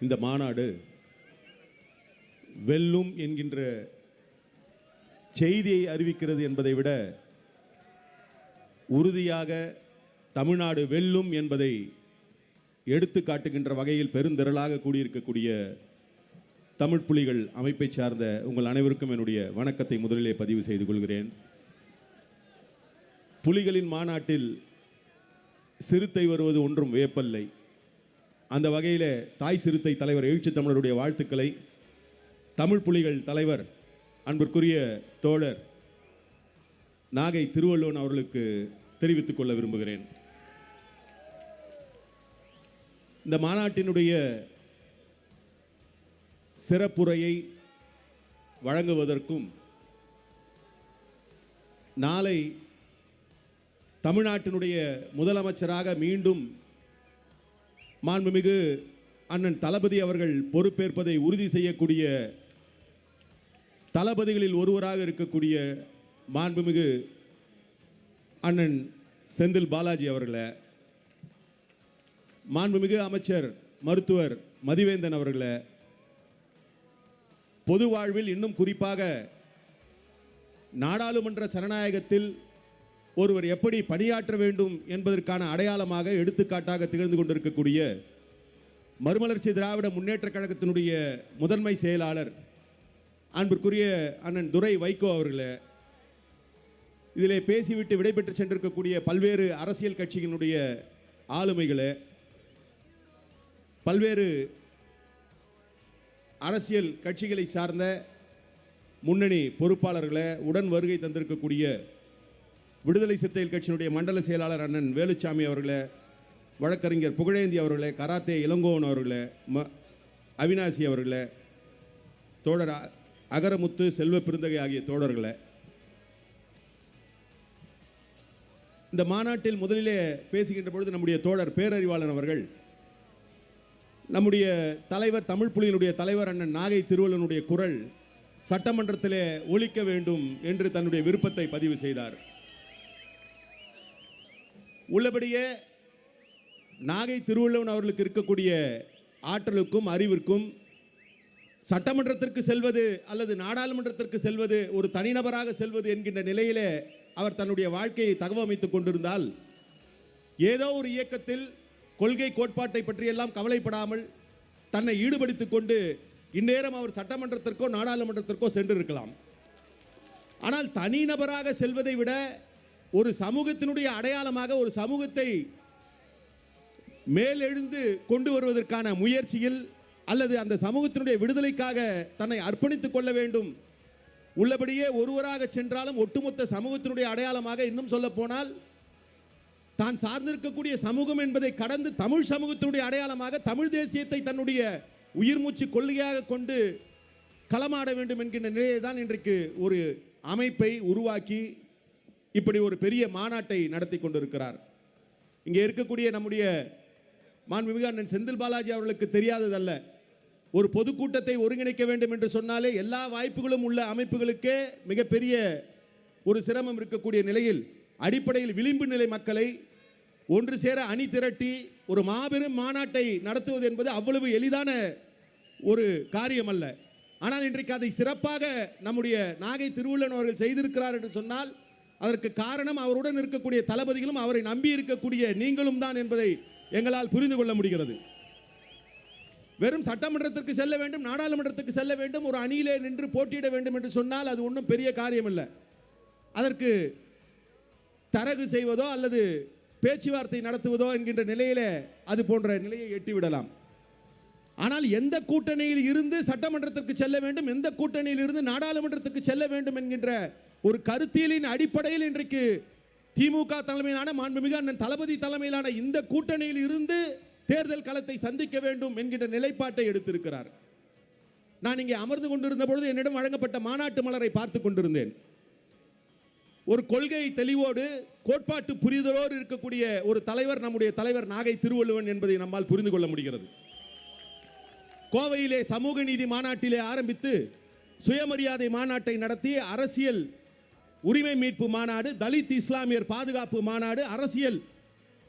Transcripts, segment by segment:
இந்த மாநாடு வெல்லும் என்கின்ற செய்தியை அறிவிக்கிறது என்பதை விட உறுதியாக தமிழ்நாடு வெல்லும் என்பதை எடுத்து காட்டுகின்ற வகையில் பெருந்திரளாக கூடியிருக்கக்கூடிய தமிழ் புலிகள் அமைப்பை சார்ந்த உங்கள் அனைவருக்கும் என்னுடைய வணக்கத்தை முதலிலே பதிவு செய்து கொள்கிறேன். புலிகளின் மாநாட்டில் சிறுத்தை வருவது ஒன்றும் வியப்பல்லை. அந்த வகையில் தாய் சிறுத்தை தலைவர் எழுச்சி தமிழருடைய வாழ்த்துக்களை தமிழ் புலிகள் தலைவர் அன்பிற்குரிய தோழர் நாகை திருவள்ளுவன் அவர்களுக்கு தெரிவித்துக் கொள்ள விரும்புகிறேன். இந்த மாநாட்டினுடைய சிறப்புரையை வழங்குவதற்கும் நாளை தமிழ்நாட்டினுடைய முதலமைச்சராக மீண்டும் மாண்புமிகு அண்ணன் தளபதி அவர்கள் பொறுப்பேற்பதை உறுதி செய்யக்கூடிய தளபதிகளில் ஒருவராக இருக்கக்கூடிய மாண்புமிகு அண்ணன் செந்தில் பாலாஜி அவர்களை, மாண்புமிகு அமைச்சர் மருத்துவர் மதிவேந்தன் அவர்களை, பொது வாழ்வில் இன்னும் குறிப்பாக நாடாளுமன்ற ஜனநாயகத்தில் ஒருவர் எப்படி பணியாற்ற வேண்டும் என்பதற்கான அடையாளமாக எடுத்துக்காட்டாக திகழ்ந்து கொண்டிருக்கக்கூடிய மறுமலர்ச்சி திராவிட முன்னேற்ற கழகத்தினுடைய முதன்மை செயலாளர் அன்பிற்குரிய அண்ணன் துரை வைகோ அவர்களே, இதிலே பேசிவிட்டு விடைபெற்று சென்றிருக்கக்கூடிய பல்வேறு அரசியல் கட்சிகளுடைய ஆளுமைகளே, பல்வேறு அரசியல் கட்சிகளை சார்ந்த முன்னணி பொறுப்பாளர்களை, உடன் வருகை தந்திருக்கக்கூடிய விடுதலை சிறுத்தைகள் கட்சியினுடைய மண்டல செயலாளர் அண்ணன் வேலுச்சாமி அவர்களே, வழக்கறிஞர் புகழேந்தி அவர்களே, கராத்தே இளங்கோவன் அவர்களே, அவினாசி அவர்களே, தோழர் அகரமுத்து செல்வ பெருந்தகை ஆகிய தோழர்களே, இந்த மாநாட்டில் முதலிலே பேசுகின்ற பொழுது நம்முடைய தோழர் பேரறிவாளன் அவர்கள் நம்முடைய தலைவர் தமிழ் புலியினுடைய தலைவர் அண்ணன் நாகை திருவள்ளுவனுடைய குரல் சட்டமன்றத்திலே ஒலிக்க வேண்டும் என்று தன்னுடைய விருப்பத்தை பதிவு செய்தார். உள்ளபடியே நாகை திருவள்ளுவன் அவர்களுக்கு இருக்கக்கூடிய ஆற்றலுக்கும் அறிவிற்கும் சட்டமன்றத்திற்கு செல்வது அல்லது நாடாளுமன்றத்திற்கு செல்வது ஒரு தனிநபராக செல்வது என்கின்ற நிலையிலே அவர் தன்னுடைய வாழ்க்கையை தகவமைத்துக் கொண்டிருந்தால், ஏதோ ஒரு இயக்கத்தில் கொள்கை கோட்பாட்டை பற்றியெல்லாம் கவலைப்படாமல் தன்னை ஈடுபடுத்திக் கொண்டு இந்நேரம் அவர் சட்டமன்றத்திற்கோ நாடாளுமன்றத்திற்கோ சென்றிருக்கலாம். ஆனால் தனிநபராக செல்வதை விட ஒரு சமூகத்தினுடைய அடையாளமாக ஒரு சமூகத்தை மேலெழுந்து கொண்டு வருவதற்கான முயற்சியில் அல்லது அந்த சமூகத்தினுடைய விடுதலைக்காக தன்னை அர்ப்பணித்துக் கொள்ள வேண்டும். உள்ளபடியே ஒருவராக சென்றாலும் ஒட்டுமொத்த சமூகத்தினுடைய அடையாளமாக, இன்னும் சொல்ல போனால் தான் சார்ந்திருக்கக்கூடிய சமூகம் என்பதை கடந்து தமிழ் சமூகத்தினுடைய அடையாளமாக தமிழ் தேசியத்தை தன்னுடைய உயிர் மூச்சு கொள்கையாக கொண்டு களமாட வேண்டும் என்கின்ற நிலையை தான் இன்றைக்கு ஒரு அமைப்பை உருவாக்கி இப்படி ஒரு பெரிய மாநாட்டை நடத்தி கொண்டிருக்கிறார். இங்கே இருக்கக்கூடிய நம்முடைய மாண்புமிகு அண்ணன் செந்தில் பாலாஜி அவர்களுக்கு தெரியாததல்ல, ஒரு பொதுக்கூட்டத்தை ஒருங்கிணைக்க வேண்டும் என்று சொன்னாலே எல்லா வாய்ப்புகளும் உள்ள அமைப்புகளுக்கே மிகப்பெரிய ஒரு சிரமம் இருக்கக்கூடிய நிலையில் அடிப்படையில் விளிம்பு நிலை மக்களை ஒன்று சேர அணி திரட்டி ஒரு மாபெரும் மாநாட்டை நடத்துவது என்பது அவ்வளவு எளிதான ஒரு காரியம் அல்ல. ஆனால் இன்றைக்கு அதை சிறப்பாக நம்முடைய நாகை திருவள்ளுவன் அவர்கள் செய்திருக்கிறார் என்று சொன்னால் அதற்கு காரணம் அவருடன் இருக்கக்கூடிய தளபதிகளும் அவரை நம்பி இருக்கக்கூடிய நீங்களும் தான் என்பதை எங்களால் புரிந்து கொள்ள முடிகிறது. வெறும் சட்டமன்றத்திற்கு செல்ல வேண்டும், நாடாளுமன்றத்துக்கு செல்ல வேண்டும், ஒரு அணியிலே நின்று போட்டியிட வேண்டும் என்று சொன்னால் அது ஒன்றும் பெரிய காரியம் இல்லை. அதற்கு தரகு செய்வதோ அல்லது பேச்சுவார்த்தை நடத்துவதோ என்கின்ற நிலையிலே அது போன்ற நிலையை எட்டிவிடலாம். ஆனால் எந்த கூட்டணியில் இருந்து சட்டமன்றத்திற்கு செல்ல வேண்டும், எந்த கூட்டணியில் இருந்து நாடாளுமன்றத்துக்கு செல்ல வேண்டும் என்கின்ற ஒரு கருத்தியலின் அடிப்படையில் இன்றைக்கு திமுக தலைமையிலான மாண்புமிகு அண்ணன் தளபதி தலைமையிலான இந்த கூட்டணியில் இருந்து தேர்தல் களத்தை சந்திக்க வேண்டும் என்கின்ற நிலைப்பாட்டை எடுத்திருக்கிறார். நான் இங்கே அமர்ந்து கொண்டிருந்த பொழுது என்னிடம் வழங்கப்பட்ட மாநாட்டு மலரை பார்த்து கொண்டிருந்தேன். ஒரு கொள்கை தெளிவோடு கோட்பாட்டு புரிதலோடு இருக்கக்கூடிய ஒரு தலைவர் நம்முடைய தலைவர் நாகை திருவள்ளுவன் என்பதை நம்மால் புரிந்து கொள்ள முடிகிறது. கோவையிலே சமூக நீதி மாநாட்டிலே ஆரம்பித்து சுயமரியாதை மாநாட்டை நடத்தி அரசியல் உரிமை மீட்பு மாநாடு, தலித் இஸ்லாமியர் பாதுகாப்பு மாநாடு, அரசியல்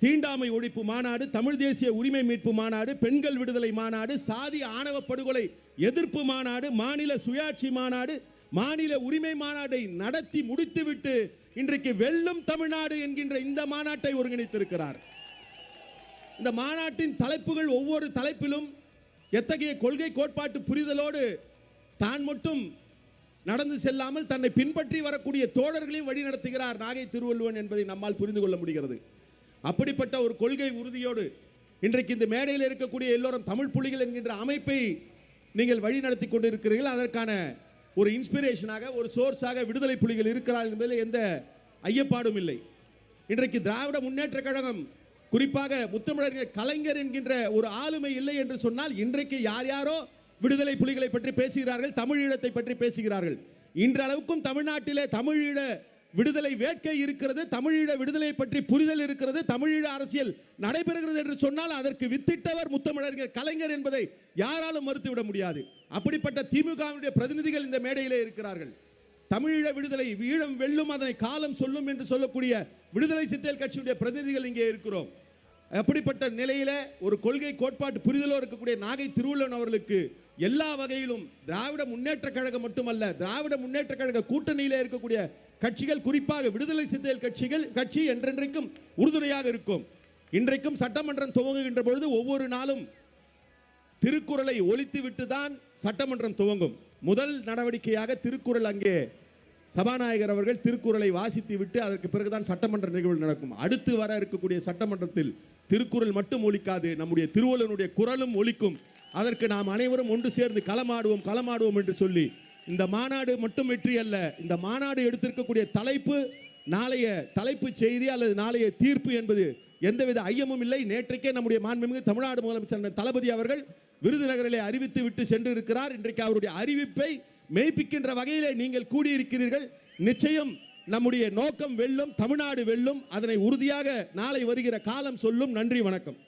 தீண்டாமை ஒழிப்பு மாநாடு, தமிழ் தேசிய உரிமை மீட்பு மாநாடு, பெண்கள் விடுதலை மாநாடு, சாதி ஆணவ படுகொலை எதிர்ப்பு மாநாடு, மாநில சுயாட்சி மாநாடு, மாநில உரிமை மாநாட்டை நடத்தி முடித்துவிட்டு இன்றைக்கு வெல்லும் தமிழ்நாடு என்கின்ற இந்த மாநாட்டை ஒருங்கிணைத்திருக்கிறார். இந்த மாநாட்டின் தலைப்புகள் ஒவ்வொரு தலைப்பிலும் எத்தகைய கொள்கை கோட்பாட்டு புரிதலோடு தான் மட்டும் நடந்து செல்லாமல் தன்னை பின்பற்றி வரக்கூடிய தோழர்களையும் வழி நடத்துகிறார் நாகை திருவள்ளுவன் என்பதை நம்மால் புரிந்து கொள்ள முடிகிறது. அப்படிப்பட்ட ஒரு கொள்கை உறுதியோடு இன்றைக்கு இந்த மேடையில் இருக்கக்கூடிய எல்லோரும் தமிழ் புலிகள் என்கின்ற அமைப்பை நீங்கள் வழி நடத்தி கொண்டிருக்கிறீர்கள். அதற்கான ஒரு இன்ஸ்பிரேஷனாக, ஒரு சோர்ஸாக விடுதலை புலிகள் இருக்கிறார்கள் என்பதில் எந்த ஐயப்பாடும் இல்லை. இன்றைக்கு திராவிட முன்னேற்ற கழகம், குறிப்பாக முத்தமிழர் கலைஞர் என்கின்ற ஒரு ஆளுமை இல்லை என்று சொன்னால் இன்றைக்கு யார் யாரோ விடுதலை புலிகளை பற்றி பேசுகிறார்கள், தமிழீழத்தை பற்றி பேசுகிறார்கள். இன்றளவுக்கும் தமிழ்நாட்டிலே தமிழீழ விடுதலை வேட்கை இருக்கிறது, தமிழீழ விடுதலை பற்றி புரிதல் இருக்கிறது, தமிழீழ அரசியல் நடைபெறுகிறது என்று சொன்னால் அதற்கு வித்திட்டவர் முத்தமிழர் கலைஞர் என்பதை யாராலும் மறுத்துவிட முடியாது. அப்படிப்பட்ட திமுகவினுடைய பிரதிநிதிகள் இந்த மேடையிலே இருக்கிறார்கள். தமிழீழ விடுதலை ஈழம் வெல்லும், அதனை காலம் சொல்லும் என்று சொல்லக்கூடிய விடுதலை சிறுத்தைகள் கட்சியுடைய பிரதிநிதிகள் இங்கே இருக்கிறோம். அப்படிப்பட்ட நிலையில ஒரு கொள்கை கோட்பாட்டு புரிதலோடு இருக்கக்கூடிய நாகை திருவள்ளுவன் அவர்களுக்கு எல்லா வகையிலும் திராவிட முன்னேற்ற கழகம் மட்டுமல்ல, திராவிட முன்னேற்ற கழக கூட்டணியிலே இருக்கக்கூடிய கட்சிகள், குறிப்பாக விடுதலை சிறுத்தைகள் கட்சி என்றென்றைக்கும் உறுதுணையாக இருக்கும். இன்றைக்கும் சட்டமன்றம் துவங்குகின்ற பொழுது ஒவ்வொரு நாளும் திருக்குறளை ஒலித்து விட்டு தான் சட்டமன்றம் துவங்கும். முதல் நடவடிக்கையாக திருக்குறள், அங்கே சபாநாயகர் அவர்கள் திருக்குறளை வாசித்து விட்டு அதற்கு பிறகுதான் சட்டமன்ற நிகழ்வு நடக்கும். அடுத்து வர இருக்கக்கூடிய சட்டமன்றத்தில் திருக்குறள் மட்டும் ஒலிக்காது, நம்முடைய திருவள்ளுவனுடைய குரலும் ஒலிக்கும். அதற்கு நாம் அனைவரும் ஒன்று சேர்ந்து களமாடுவோம் என்று சொல்லி, இந்த மாநாடு மட்டும் வெற்றி அல்ல, இந்த மாநாடு எடுத்திருக்கக்கூடிய தலைப்பு, நாளைய தலைப்பு செய்தி அல்லது நாளைய தீர்ப்பு என்பது எந்தவித ஐயமும் இல்லை. நேற்றைக்கே நம்முடைய மாண்புமிகு தமிழ்நாடு முதலமைச்சர் தளபதி அவர்கள் விருதுநகரிலே அறிவித்து விட்டு சென்று இருக்கிறார். இன்றைக்கு அவருடைய அறிவிப்பை மெய்ப்பிக்கின்ற வகையிலே நீங்கள் கூடியிருக்கிறீர்கள். நிச்சயம் நம்முடைய நோக்கம் வெல்லும், தமிழ்நாடு வெல்லும். அதனை உறுதியாக நாளை வருகிற காலம் சொல்லும். நன்றி, வணக்கம்.